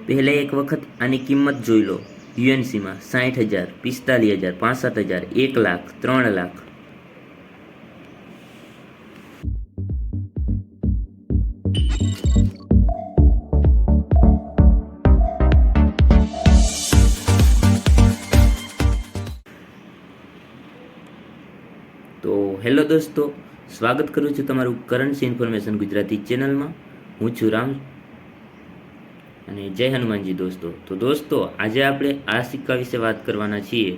પહેલા એક વખત આની કિંમત જોઈ લો. યુએનસીમાં 60,000, 45,000, 65,000, 1,00,000, 3,00,000. તો હેલો દોસ્તો, સ્વાગત કરું છું તમારું કરન્સી ઇન્ફોર્મેશન ગુજરાતી ચેનલમાં. હું છું રામ અને જય હનુમાનજી દોસ્તો. તો દોસ્તો, આજે આપણે આ સિક્કા વિશે વાત કરવાના છીએ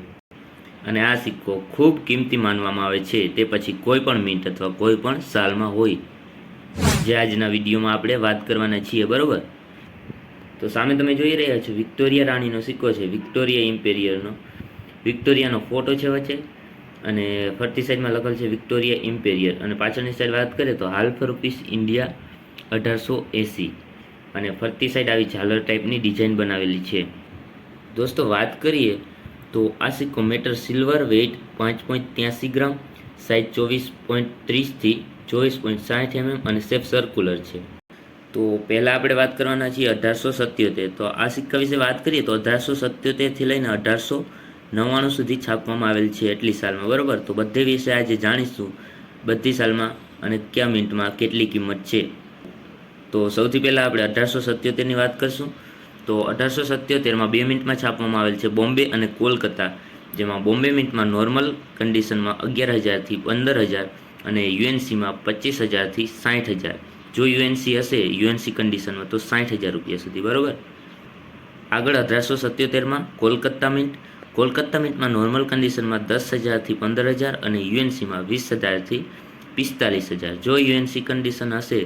અને આ સિક્કો ખૂબ કિંમતી માનવામાં આવે છે, તે પછી કોઈ પણ મિન્ટ અથવા કોઈ પણ સાલમાં હોય, જે આજના વિડીયોમાં આપણે વાત કરવાના છીએ. બરોબર, તો સામે તમે જોઈ રહ્યા છો વિક્ટોરિયા રાણીનો સિક્કો છે, વિક્ટોરિયા ઇમ્પેરિયરનો. વિક્ટોરિયાનો ફોટો છે વચ્ચે અને ફરતી સાઈડમાં લખેલ છે વિક્ટોરિયા ઇમ્પેરિયર, અને પાછળની સાઈડ વાત કરીએ તો હાલ્ફ રૂપીસ ઇન્ડિયા 1880, અને ફરતી સાઈડ આવી ઝાલર ટાઈપની ડિઝાઇન બનાવેલી છે. દોસ્તો, વાત કરીએ તો આ સિક્કો મેટર સિલ્વર, વેઇટ 5.83 ગ્રામ, સાઇઝ 24.30 થી 24.60 mm અને શેપ સર્ક્યુલર છે. તો પહેલાં આપણે વાત કરવાના છીએ 1877. તો આ સિક્કા વિશે વાત કરીએ તો 1877થી લઈને 1899 સુધી છાપવામાં આવેલ છે, એટલી સાલમાં. બરાબર, તો બધે વિશે આજે જાણીશું, બધી સાલમાં અને કયા મિનિટમાં કેટલી કિંમત છે. તો સૌથી પહેલાં આપણે 1877ની વાત કરશું. તો 1877માં 2 મિનિટમાં છાપવામાં આવેલ છે, બોમ્બે અને કોલકાતા. જેમાં બોમ્બે મિન્ટમાં નોર્મલ કન્ડિશનમાં 11,000 થી 15,000 અને યુએનસીમાં 25,000 થી 60,000. જો યુએનસી હશે યુએનસી કન્ડિશનમાં તો 60,000 રૂપિયા સુધી. બરાબર, આગળ 1877માં કોલકાતા મિન્ટ. કોલકાતા મિન્ટમાં નોર્મલ કન્ડિશનમાં 10,000 થી 15,000 અને યુએનસીમાં 20,000 થી 45,000. જો યુએનસી કન્ડિશન હશે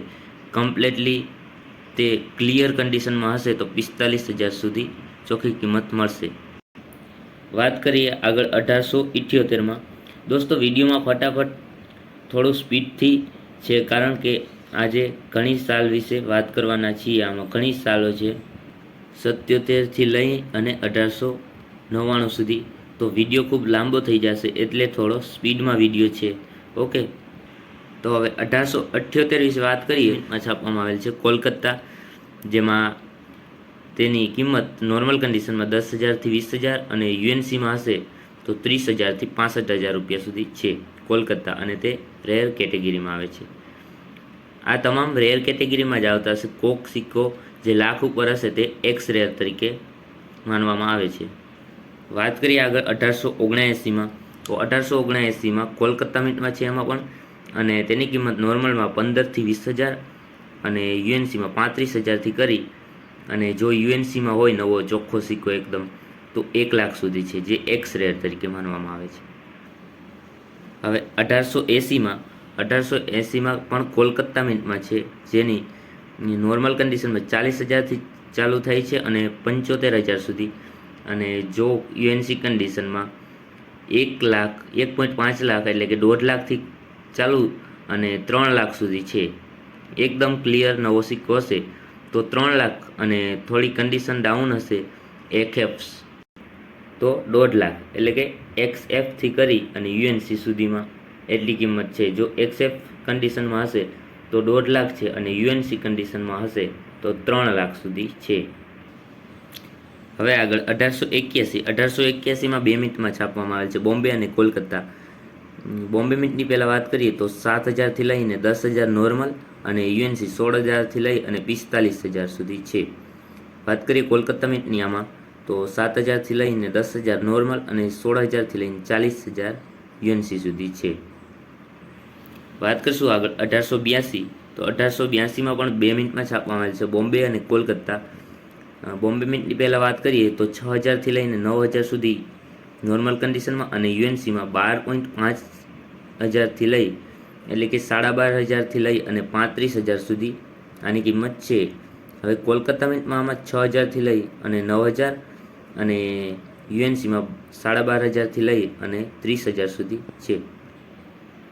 કમ્પ્લીટલી, તે ક્લિયર કન્ડિશનમાં હશે તો 45,000 સુધી ચોખ્ખી કિંમત મળશે. વાત કરીએ આગળ 1878માં. દોસ્તો, વિડીયોમાં ફટાફટ થોડું સ્પીડથી છે, કારણ કે આજે ઘણી સાલ વિશે વાત કરવાના છીએ. આમાં ઘણી સાલો છે, 77થી લઈ અને 1899 સુધી. તો વિડીયો ખૂબ લાંબો થઈ જશે, એટલે થોડો સ્પીડમાં વિડીયો છે. ઓકે, તો હવે 1878 વિશે વાત કરીએ. છાપવામાં આવેલ છે કોલકાતા, જેમાં તેની કિંમત નોર્મલ કન્ડિશનમાં 10,000 થી 20,000 અને યુએનસીમાં હશે તો 30,000 થી 65,000 રૂપિયા સુધી છે કોલકાતા, અને તે રેર કેટેગરીમાં આવે છે. આ તમામ રેર કેટેગરીમાં જ આવતા હશે. કોક સિક્કો જે લાખ ઉપર હશે તે એક્સ રેર તરીકે માનવામાં આવે છે. વાત કરીએ આગળ 1879માં. તો 1879માં કોલકાતા મિન્ટમાં છે એમાં પણ, અને તેની કિંમત નોર્મલમાં 15,000 થી 20,000 અને યુએનસીમાં 35,000 થી કરી, અને જો યુએનસીમાં હોય નવો ચોખ્ખો સિક્કો એકદમ, તો 1,00,000 સુધી છે, જે એક્સ રેર તરીકે માનવામાં આવે છે. હવે 1880માં. 1880માં પણ કોલકાતા મિન્ટમાં છે, જેની નોર્મલ કન્ડિશનમાં 40,000થી ચાલુ થાય છે અને 75,000 સુધી, અને જો યુએનસી કન્ડિશનમાં 1,00,000, 1.5 લાખ એટલે કે 1.5 લાખથી ચાલુ અને 3,00,000 સુધી છે. એકદમ ક્લિયર નવો સિક્કો હશે તો 3,00,000, અને થોડી કન્ડિશન ડાઉન હશે એફએફ તો 1.5 લાખ, એટલે કે એક્સએફથી કરી અને યુએનસી સુધીમાં એટલી કિંમત છે. જો એક્સએફ કન્ડિશનમાં હશે તો 1.5 લાખ છે, અને યુએનસી કન્ડિશનમાં હશે તો 3,00,000 સુધી છે. હવે આગળ 1881. 1881માં 2 મિનિટમાં છાપવામાં આવે છે બોમ્બે અને કોલકાતા. બોમ્બે મિન્ટની પહેલાં વાત કરીએ તો 7,000થી લઈને 10,000 નોર્મલ, અને યુએનસી 16,000થી લઈ અને 45,000 સુધી છે. વાત કરીએ કોલકાતા મિન્ટની આમાં, તો 7,000થી લઈને 10,000 નોર્મલ અને 16,000થી લઈને 40,000 યુએનસી સુધી છે. વાત કરશું આગળ 1882. તો 1882માં પણ 2 મિનિટમાં છાપવામાં આવેલ છે બોમ્બે અને કોલકાતા. બોમ્બે મિન્ટની પહેલાં વાત કરીએ તો 6,000થી લઈને 9,000 સુધી નોર્મલ કન્ડિશનમાં, અને યુએનસીમાં 12,500થી લઈ, એટલે કે 12,500થી લઈ અને 35,000 સુધી આની કિંમત છે. હવે કોલકાતા મિન્ટમાં આમાં 6,000થી લઈ અને 9,000, અને યુએનસીમાં 12,500થી લઈ અને 30,000 સુધી છે.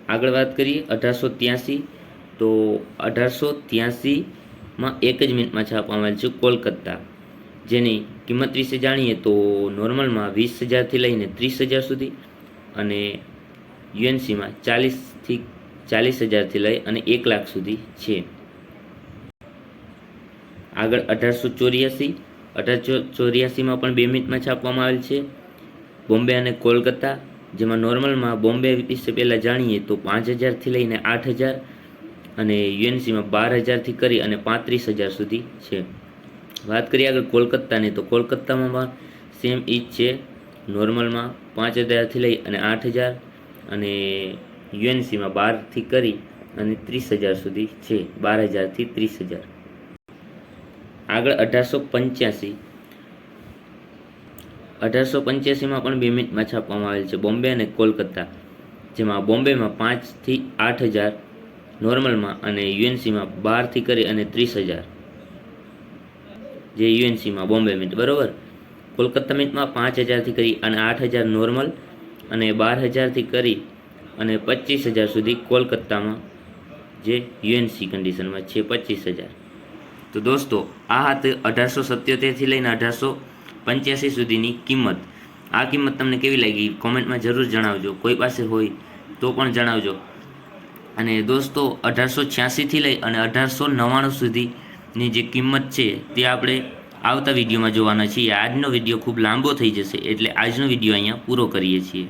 આગળ વાત કરીએ 1883. તો 1883માં 1 જ મિનિટમાં છાપવામાં આવેલ છે કોલકાતા, જેની કિંમત વિશે જાણીએ તો નોર્મલમાં 20,000થી લઈને 30,000 સુધી, અને યુએનસીમાં 40,000થી લઈ અને 1,00,000 સુધી છે. આગળ 1884. 1884માં પણ 2 મિનિટમાં છાપવામાં આવેલ છે. બોમ્બે અને કોલકાતા, જેમાં નોર્મલમાં બોમ્બે વિશે પહેલાં જાણીએ તો 5000થી લઈને 8000 અને યુએનસીમાં 12000થી કરી અને 35000 સુધી છે. વાત કરીએ આગળ કોલકાતાની, તો કોલકાતામાં પણ સેમ ઈ જ છે. નોર્મલમાં 5000થી લઈ અને 8000 અને યુએનસીમાં 12થી કરી અને 30000 સુધી છે. 12000થી 30000. આગળ 1885. 1885માં પણ 2 મિનિટમાં છાપવામાં આવેલ છે. બોમ્બે અને કોલકાતા, જેમાં બોમ્બેમાં 5થી 8000 નોર્મલમાં અને યુએનસીમાં 12થી કરી અને 30000 જે યુએનસીમાં બોમ્બે મિન્ટ બરાબર. કોલકાતા મિન્ટમાં 5000થી કરી અને 8000 નોર્મલ અને 12000થી કરી અને 25000 સુધી કોલકાતામાં જે યુએનસી કન્ડિશનમાં છે 25000. તો દોસ્તો આ હતી 1877થી લઈને 1885 સુધીની કિંમત. આ કિંમત તમને કેવી લાગી કોમેન્ટમાં જરૂર જણાવજો. કોઈ પાસે હોય તો પણ જણાવજો. અને દોસ્તો 1886થી લઈ અને 1899 સુધીની જે કિંમત છે તે આપણે આવતા વિડીયોમાં જોવાના છીએ. આજનો વિડીયો ખૂબ લાંબો થઈ જશે એટલે આજનો વિડીયો અહીંયા પૂરો કરીએ છીએ.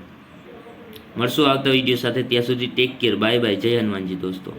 મળશું આવતા વિડીયો સાથે. ત્યાં સુધી ટેક કેર. Bye bye. જય હનુમાનજી દોસ્તો.